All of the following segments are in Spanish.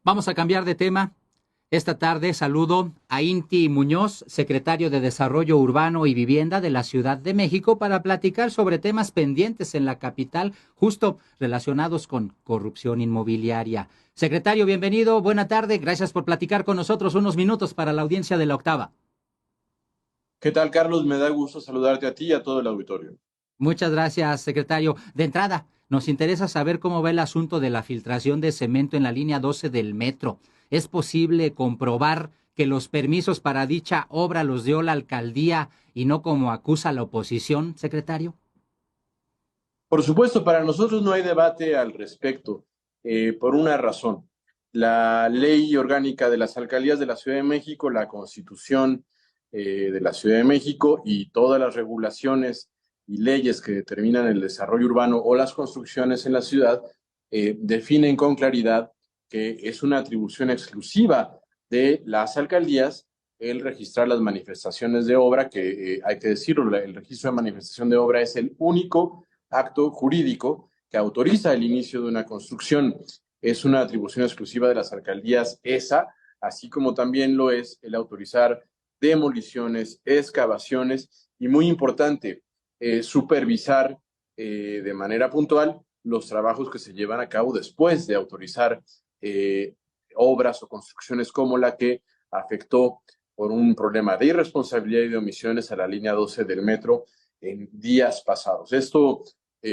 Vamos a cambiar de tema. Esta tarde saludo a Inti Muñoz, secretario de Desarrollo Urbano y Vivienda de la Ciudad de México, para platicar sobre temas pendientes en la capital, justo relacionados con corrupción inmobiliaria. Secretario, bienvenido, buena tarde, gracias por platicar con nosotros unos minutos para la audiencia de La Octava. ¿Qué tal, Carlos? Me da gusto saludarte a ti y a todo el auditorio. Muchas gracias, secretario. De entrada, nos interesa saber cómo va el asunto de la filtración de cemento en la línea 12 del metro. ¿Es posible comprobar que los permisos para dicha obra los dio la alcaldía y no como acusa la oposición, secretario? Por supuesto, para nosotros no hay debate al respecto, por una razón. La ley orgánica de las alcaldías de la Ciudad de México, la Constitución de la Ciudad de México y todas las regulaciones y leyes que determinan el desarrollo urbano o las construcciones en la ciudad definen con claridad que es una atribución exclusiva de las alcaldías el registrar las manifestaciones de obra, que hay que decirlo, el registro de manifestación de obra es el único acto jurídico que autoriza el inicio de una construcción. Es una atribución exclusiva de las alcaldías esa, así como también lo es el autorizar demoliciones, excavaciones y, muy importante, supervisar de manera puntual los trabajos que se llevan a cabo después de autorizar obras o construcciones como la que afectó por un problema de irresponsabilidad y de omisiones a la línea 12 del metro en días pasados. Esto,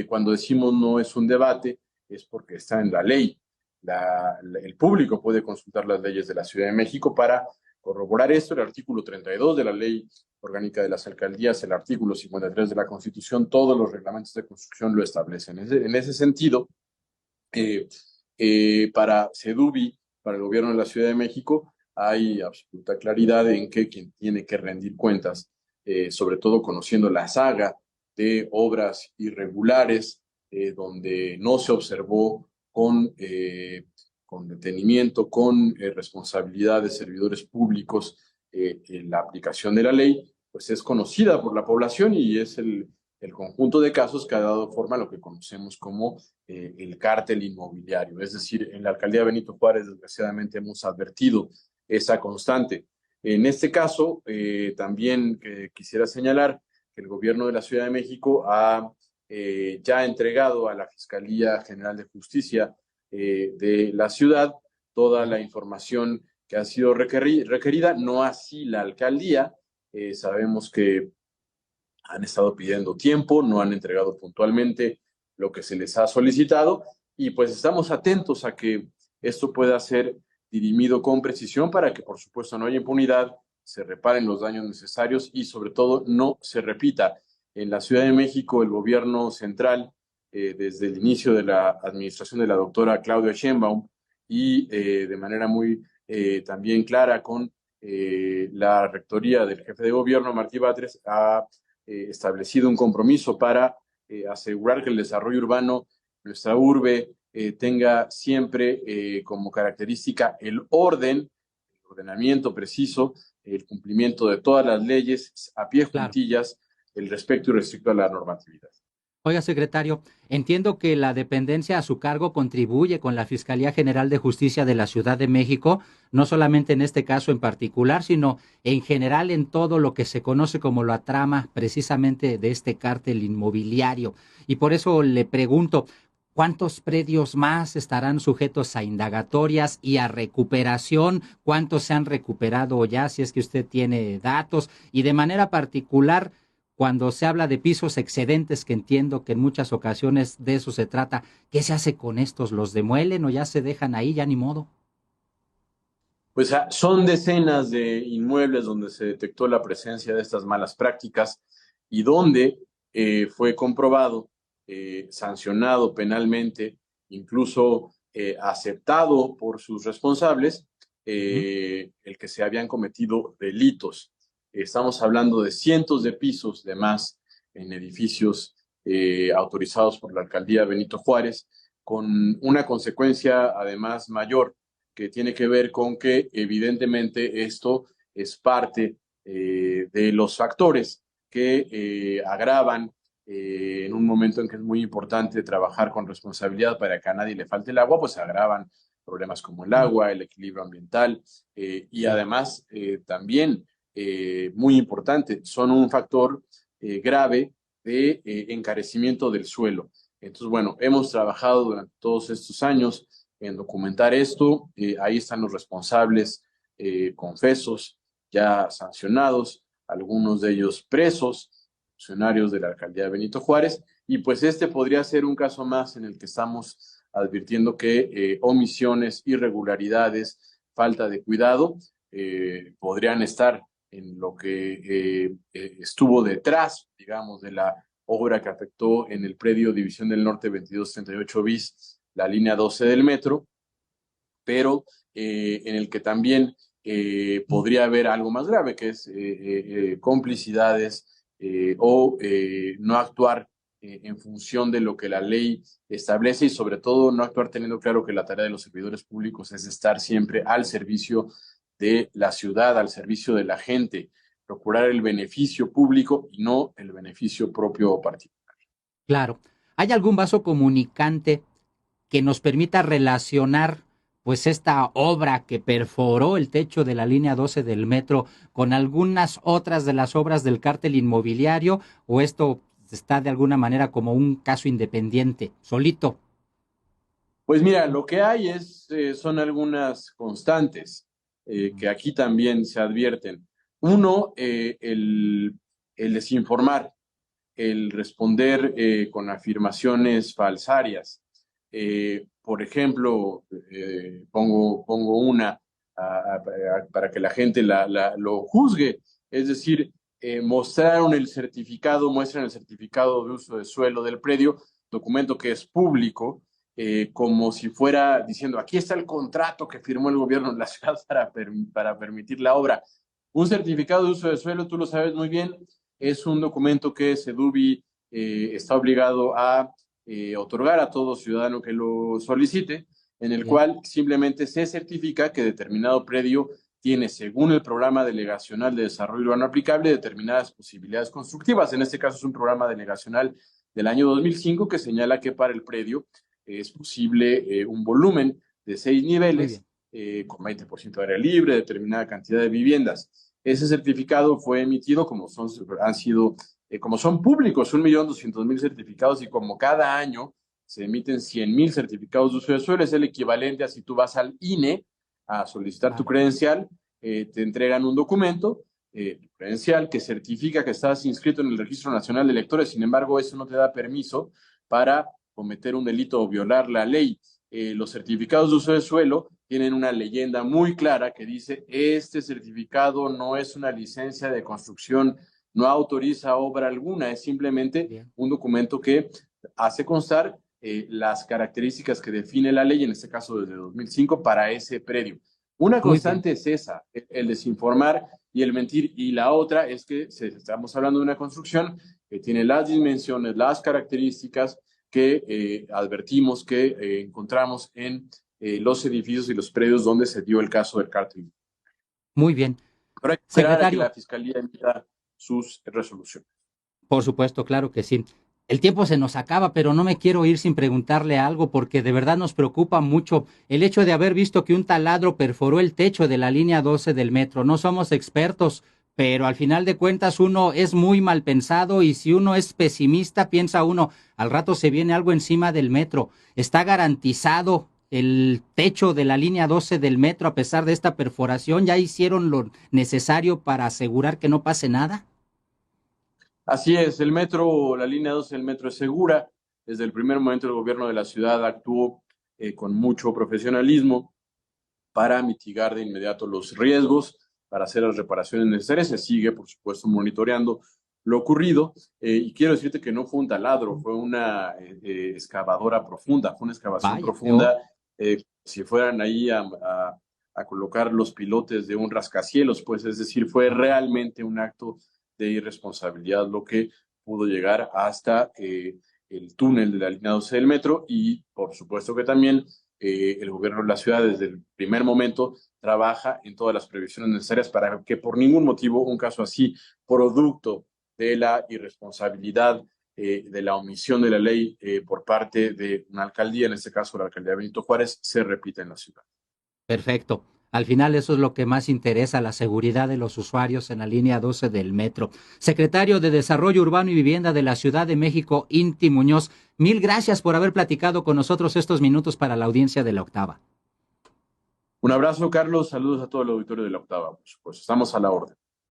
cuando decimos no es un debate, es porque está en la ley. El público puede consultar las leyes de la Ciudad de México para corroborar esto. El artículo 32 de la Ley Orgánica de las Alcaldías, el artículo 53 de la Constitución, todos los reglamentos de construcción lo establecen. En ese sentido, para CEDUBI, para el gobierno de la Ciudad de México, hay absoluta claridad en que quien tiene que rendir cuentas, sobre todo conociendo la saga de obras irregulares, donde no se observó con detenimiento, con responsabilidad de servidores públicos en la aplicación de la ley, pues es conocida por la población y es el conjunto de casos que ha dado forma a lo que conocemos como el cártel inmobiliario. Es decir, en la alcaldía Benito Juárez, desgraciadamente, hemos advertido esa constante. En este caso, también quisiera señalar que el gobierno de la Ciudad de México ha ya entregado a la Fiscalía General de Justicia de la ciudad toda la información que ha sido requerida, no así la alcaldía. Sabemos que han estado pidiendo tiempo, no han entregado puntualmente lo que se les ha solicitado y pues estamos atentos a que esto pueda ser dirimido con precisión para que, por supuesto, no haya impunidad, se reparen los daños necesarios y, sobre todo, no se repita. En la Ciudad de México, el gobierno central, desde el inicio de la administración de la doctora Claudia Sheinbaum y de manera muy también clara con la rectoría del jefe de gobierno, Martí Batres, ha establecido un compromiso para asegurar que el desarrollo urbano, nuestra urbe, tenga siempre como característica el orden, el ordenamiento preciso, el cumplimiento de todas las leyes a pie Claro. juntillas, el respeto irrestricto a la normatividad. Oiga, secretario, entiendo que la dependencia a su cargo contribuye con la Fiscalía General de Justicia de la Ciudad de México, no solamente en este caso en particular, sino en general en todo lo que se conoce como la trama precisamente de este cártel inmobiliario. Y por eso le pregunto, ¿cuántos predios más estarán sujetos a indagatorias y a recuperación? ¿Cuántos se han recuperado ya, si es que usted tiene datos? Y de manera particular, cuando se habla de pisos excedentes, que entiendo que en muchas ocasiones de eso se trata, ¿qué se hace con estos? ¿Los demuelen o ya se dejan ahí, ya ni modo? Pues son decenas de inmuebles donde se detectó la presencia de estas malas prácticas y donde fue comprobado, sancionado penalmente, incluso aceptado por sus responsables, Ujú. el que se habían cometido delitos. Estamos hablando de cientos de pisos de más en edificios autorizados por la alcaldía Benito Juárez, con una consecuencia además mayor que tiene que ver con que evidentemente esto es parte de los factores que agravan en un momento en que es muy importante trabajar con responsabilidad para que a nadie le falte el agua, pues agravan problemas como el agua, el equilibrio ambiental, y además también, muy importante, son un factor grave de encarecimiento del suelo. Entonces, bueno, hemos trabajado durante todos estos años en documentar esto. Ahí están los responsables confesos, ya sancionados, algunos de ellos presos, funcionarios de la alcaldía de Benito Juárez, y pues este podría ser un caso más en el que estamos advirtiendo que omisiones, irregularidades, falta de cuidado podrían estar en lo que estuvo detrás, digamos, de la obra que afectó en el predio División del Norte 2238 bis, la línea 12 del metro, pero en el que también podría haber algo más grave, que es complicidades o no actuar en función de lo que la ley establece y sobre todo no actuar teniendo claro que la tarea de los servidores públicos es estar siempre al servicio de la ciudad, al servicio de la gente, procurar el beneficio público y no el beneficio propio o particular. Claro. ¿Hay algún vaso comunicante que nos permita relacionar pues esta obra que perforó el techo de la línea 12 del metro con algunas otras de las obras del cártel inmobiliario, o esto está de alguna manera como un caso independiente, solito? Pues mira, lo que hay son algunas constantes que aquí también se advierten. Uno, el desinformar, el responder con afirmaciones falsarias. Por ejemplo, pongo una para que la gente lo juzgue, es decir, muestran el certificado de uso de suelo del predio, documento que es público, como si fuera diciendo, aquí está el contrato que firmó el gobierno de la ciudad para permitir la obra. Un certificado de uso de suelo, tú lo sabes muy bien, es un documento que Sedubi está obligado a otorgar a todo ciudadano que lo solicite, en el Bien. cual simplemente se certifica que determinado predio tiene, según el programa delegacional de desarrollo urbano aplicable, determinadas posibilidades constructivas. En este caso es un programa delegacional del año 2005 que señala que para el predio es posible un volumen de 6 Muy niveles bien. con 20% de área libre, determinada cantidad de viviendas. Ese certificado fue emitido como son públicos, 1.200.000 certificados y como cada año se emiten 100.000 certificados de uso de suelo, es el equivalente a si tú vas al INE a solicitar tu Claro. credencial, te entregan un documento, tu credencial, que certifica que estás inscrito en el Registro Nacional de Electores, sin embargo, eso no te da permiso para cometer un delito o violar la ley. Los certificados de uso de suelo tienen una leyenda muy clara que dice, este certificado no es una licencia de construcción, no autoriza obra alguna, es simplemente Bien. un documento que hace constar las características que define la ley, en este caso desde 2005, para ese predio. Una Muy bien. constante es esa, el desinformar y el mentir, y la otra es que estamos hablando de una construcción que tiene las dimensiones, las características que advertimos que encontramos en los edificios y los predios donde se dio el caso del cártel. Muy bien. Pero hay que esperar a que Secretario, la Fiscalía emita sus resoluciones. por supuesto, claro que sí. El tiempo se nos acaba, pero no me quiero ir sin preguntarle algo porque de verdad nos preocupa mucho el hecho de haber visto que un taladro perforó el techo de la línea 12 del metro. No somos expertos, pero al final de cuentas uno es muy mal pensado y si uno es pesimista, piensa uno, al rato se viene algo encima del metro. ¿Está garantizado el techo de la línea 12 del metro a pesar de esta perforación? ¿Ya hicieron lo necesario para asegurar que no pase nada? Así es, el metro, la línea 12 del metro es segura. Desde el primer momento el gobierno de la ciudad actuó con mucho profesionalismo para mitigar de inmediato los riesgos, para hacer las reparaciones necesarias. Se sigue, por supuesto, monitoreando lo ocurrido. Y quiero decirte que no fue un taladro, fue una excavadora profunda, fue una excavación Vaya, peor. profunda. Si fueran ahí a colocar los pilotes de un rascacielos, pues es decir, fue realmente un acto de irresponsabilidad lo que pudo llegar hasta el túnel de la línea 12 del metro y por supuesto que también el gobierno de la ciudad desde el primer momento trabaja en todas las previsiones necesarias para que por ningún motivo un caso así, producto de la irresponsabilidad de la omisión de la ley por parte de una alcaldía, en este caso la alcaldía de Benito Juárez, se repita en la ciudad. Perfecto. Al final eso es lo que más interesa, la seguridad de los usuarios en la línea 12 del metro. Secretario de Desarrollo Urbano y Vivienda de la Ciudad de México, Inti Muñoz, mil gracias por haber platicado con nosotros estos minutos para la audiencia de La Octava. Un abrazo, Carlos. Saludos a todo el auditorio de La Octava. Pues estamos a la orden.